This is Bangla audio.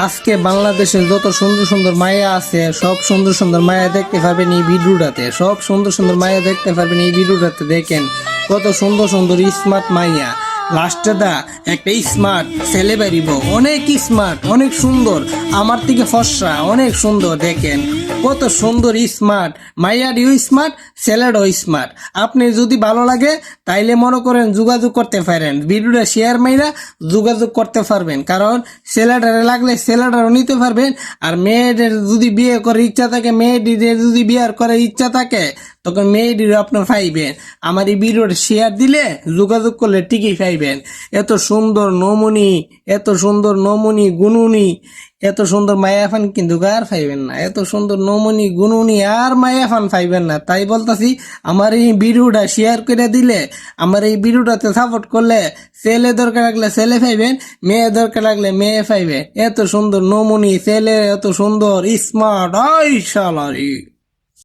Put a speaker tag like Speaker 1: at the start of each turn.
Speaker 1: আজকে বাংলাদেশের যত সুন্দর সুন্দর মায়া আছে সব সুন্দর সুন্দর মায়া দেখতে পারবেন এই ভিডিওটাতে। সব সুন্দর সুন্দর মায়া দেখতে পারবেন এই ভিডিওটাতে। দেখেন কত সুন্দর সুন্দর স্মার্ট মাইয়া। লাস্টে দা একটা স্মার্ট ছেলে বেরিব, অনেক স্মার্ট, অনেক সুন্দর, আমার থেকে ফর্সা, অনেক সুন্দর। দেখেন কত সুন্দর স্মার্ট মাইয়াটিও স্মার্ট, ছেলেটাও স্মার্ট। আপনি যদি ভালো লাগে তাইলে মনে করেন যোগাযোগ করতে পারেন, ভিডিওটা শেয়ার মাইরা যোগাযোগ করতে পারবেন। কারণ ছেলেটারে লাগলে ছেলেটারও নিতে পারবেন, আর মেয়েদের যদি বিয়ে করার ইচ্ছা থাকে, মেয়েদের যদি বিয়ার করার ইচ্ছা থাকে তখন মেয়েদের আপনার পাইবেন। আমার এই ভিডিওটা শেয়ার দিলে যোগাযোগ করলে ঠিকই পাইবেন। এত সুন্দর নমুনি, এত সুন্দর নমুনি গুনুনি, এত সুন্দর মায়াফান কিন্তু আর পাইবেন না। এত সুন্দর নমুনি গুনুনি আর মায়াফান পাইবেন না। তাই বলতাছি আমার এই ভিডিওটা শেয়ার করে দিলে, আমার এই ভিডিওটাতে সাপোর্ট করলে ছেলে দরকার লাগলে ছেলে পাইবেন, মেয়ে দরকার লাগলে মেয়ে পাইবেন। এত সুন্দর নমুনি ছেলে, এত সুন্দর স্মার্ট। আই শালারি।